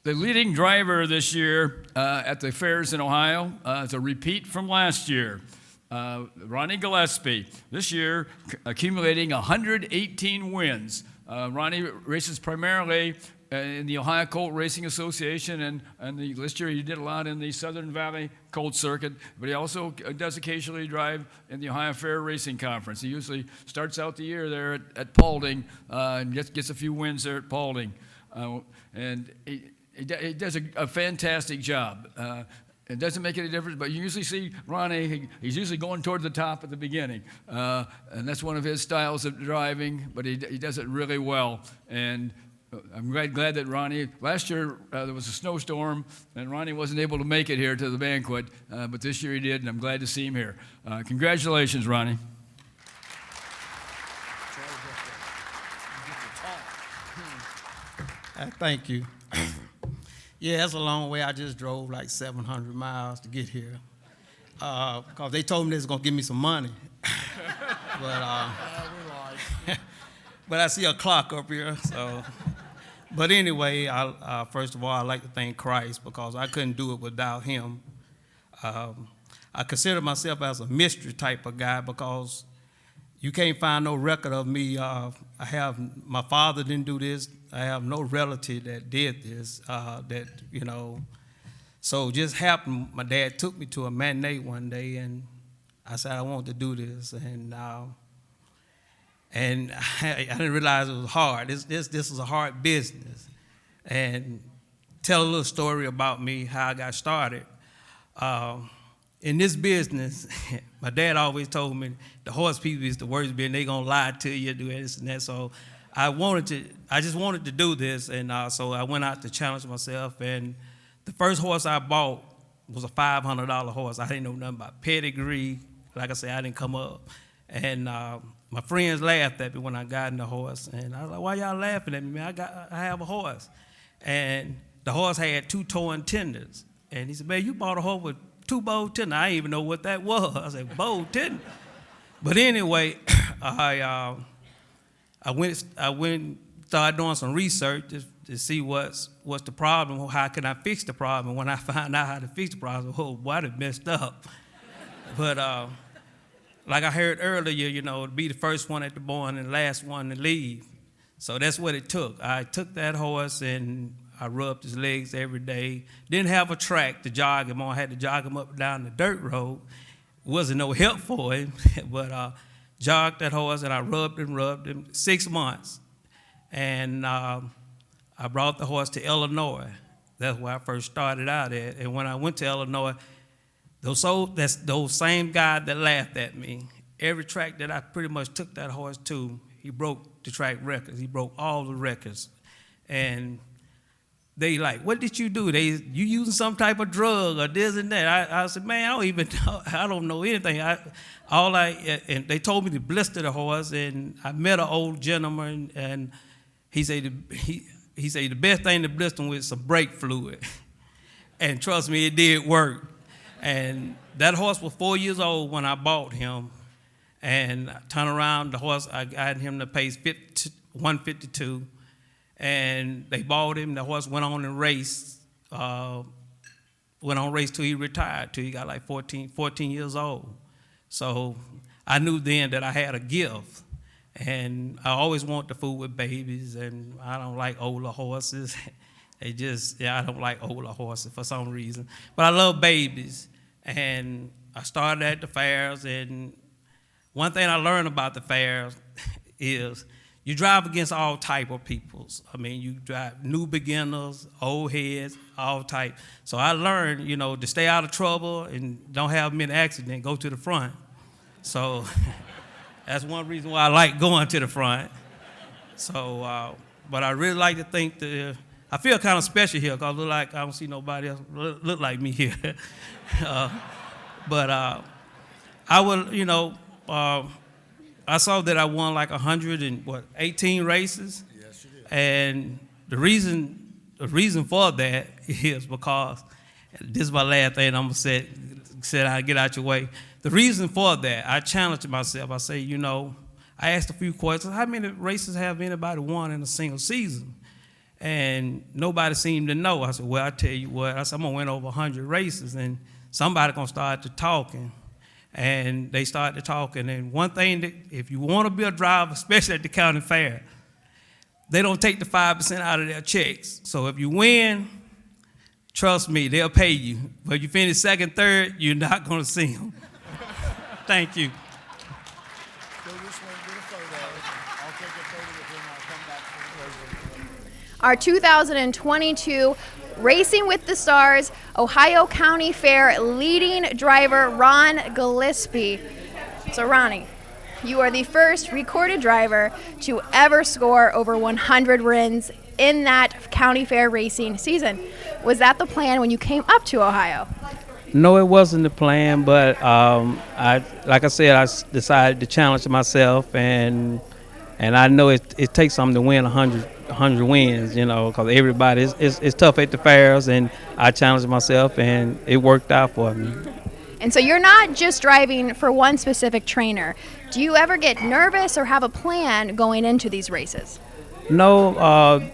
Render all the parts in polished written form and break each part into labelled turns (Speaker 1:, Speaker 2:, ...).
Speaker 1: The leading driver this year at the fairs in Ohio is a repeat from last year. Ronnie Gillespie, this year accumulating 118 wins. Ronnie races primarily in the Ohio Colt Racing Association, and this year he did a lot in the Southern Valley Colt Circuit, but he also does occasionally drive in the Ohio Fair Racing Conference. He usually starts out the year there at Paulding and gets a few wins there at Paulding. And he does a fantastic job. It doesn't make any difference, but you usually see Ronnie, he's usually going toward the top at the beginning. And that's one of his styles of driving, but he does it really well. And I'm glad that Ronnie, last year there was a snowstorm, and Ronnie wasn't able to make it here to the banquet, but this year he did, and I'm glad to see him here. Congratulations, Ronnie.
Speaker 2: Thank you. Yeah, that's a long way. I just drove like 700 miles to get here because they told me they was going to give me some money. But I see a clock up here. So, but anyway, first of all, I'd like to thank Christ because I couldn't do it without him. I consider myself as a mystery type of guy because you can't find no record of me. My father didn't do this. I have no relative that did this, So it just happened. My dad took me to a matinee one day, and I said, I want to do this. And I didn't realize it was hard. This is a hard business. And tell a little story about me, how I got started. In this business, my dad always told me the horse people is the worst business. They gonna lie to you, do this and that. So I just wanted to do this, and so I went out to challenge myself. And the first horse I bought was a $500 horse. I didn't know nothing about pedigree. Like I said, I didn't come up. And my friends laughed at me when I got in the horse, and I was like, "Why y'all laughing at me, man? I have a horse." And the horse had 2 torn tendons, and he said, "Man, you bought a horse with 2 bowed tendons." I didn't even know what that was. I said, "Bowed tendons." But anyway, I went started doing some research to see what's the problem, how can I fix the problem. When I found out how to fix the problem, oh boy, I done messed up. But like I heard earlier, to be the first one at the barn and the last one to leave. So that's what it took. I took that horse and I rubbed his legs every day. Didn't have a track to jog him on. I had to jog him up and down the dirt road. Wasn't no help for him, but jogged that horse and I rubbed him 6 months. And I brought the horse to Illinois. That's where I first started out at. And when I went to Illinois, those same guys that laughed at me, every track that I pretty much took that horse to, he broke the track records. He broke all the records. And they like, "What did you do? You using some type of drug or this and that?" I said, "Man, I don't know anything." And they told me to blister the horse, and I met an old gentleman, and he said the best thing to blister him with is some brake fluid. And trust me, it did work. And that horse was 4 years old when I bought him. And I turned around, the horse, I got him to pace 152. And they bought him. The horse went on and raced. Till he retired, till he got like 14 years old. So I knew then that I had a gift. And I always want to fool with babies, and I don't like older horses. I don't like older horses for some reason. But I love babies. And I started at the fairs, and one thing I learned about the fairs is you drive against all type of peoples. I mean, you drive new beginners, old heads, all type. So I learned, to stay out of trouble and don't have many accidents, go to the front. So that's one reason why I like going to the front. So, but I really like to think that I feel kind of special here because I don't see nobody else look like me here. But I would, I saw that I won like 118 races.
Speaker 3: Yes, you did.
Speaker 2: And the reason for that is because, this is my last thing I'm going to say, I'll get out your way. The reason for that, I challenged myself. I say, I asked a few questions. How many races have anybody won in a single season? And nobody seemed to know. I said, well, I tell you what, I said, I'm going to win over 100 races, and somebody going to start to talking. And they started talking. And one thing, that if you want to be a driver, especially at the county fair, they don't take the 5% out of their checks. So if you win, trust me, they'll pay you. But if you finish second, third, you're not going to see them. Thank you.
Speaker 3: Our 2022 Racing with the Stars Ohio County Fair leading driver, Ron Gillespie. So Ronnie, you are the first recorded driver to ever score over 100 wins in that county fair racing season. Was that the plan when you came up to Ohio?
Speaker 2: No, it wasn't the plan, but like I said, I decided to challenge myself, and I know it takes something to win 100 wins, you know, because everybody it's tough at the fairs, and I challenged myself, and it worked out for me.
Speaker 3: And so you're not just driving for one specific trainer. Do you ever get nervous or have a plan going into these races?
Speaker 2: No,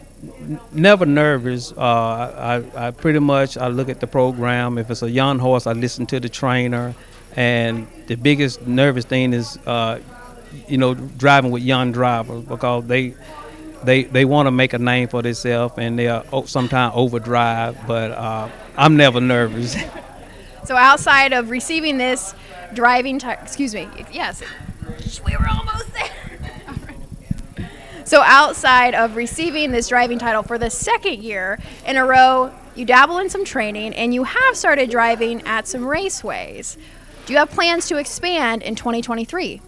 Speaker 2: never nervous. I pretty much I look at the program. If it's a young horse, I listen to the trainer, and the biggest nervous thing is driving with young drivers, because they want to make a name for themselves, and they sometimes overdrive, but I'm never nervous.
Speaker 3: So outside of receiving this driving yes, we were almost there. So outside of receiving this driving title for the second year in a row, you dabble in some training, and you have started driving at some raceways. Do you have plans to expand in 2023?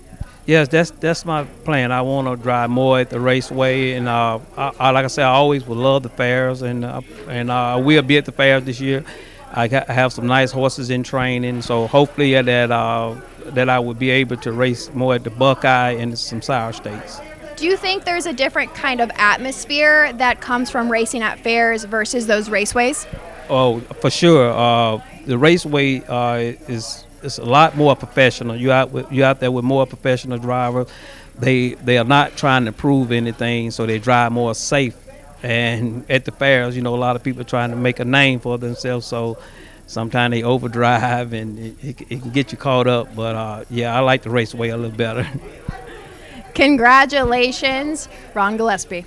Speaker 2: Yes, that's my plan. I want to drive more at the raceway, and I like I said, I always would love the fairs, and I will be at the fairs this year. I have some nice horses in training, so hopefully that I would be able to race more at the Buckeye and some Sour Stakes.
Speaker 3: Do you think there's a different kind of atmosphere that comes from racing at fairs versus those raceways?
Speaker 2: Oh, for sure. The raceway is a lot more professional. You're out there with more professional drivers. They are not trying to prove anything, so they drive more safe. And at the fairs, a lot of people are trying to make a name for themselves, so sometimes they overdrive, and it can get you caught up. But I like the raceway a little better.
Speaker 3: Congratulations, Ron Gillespie.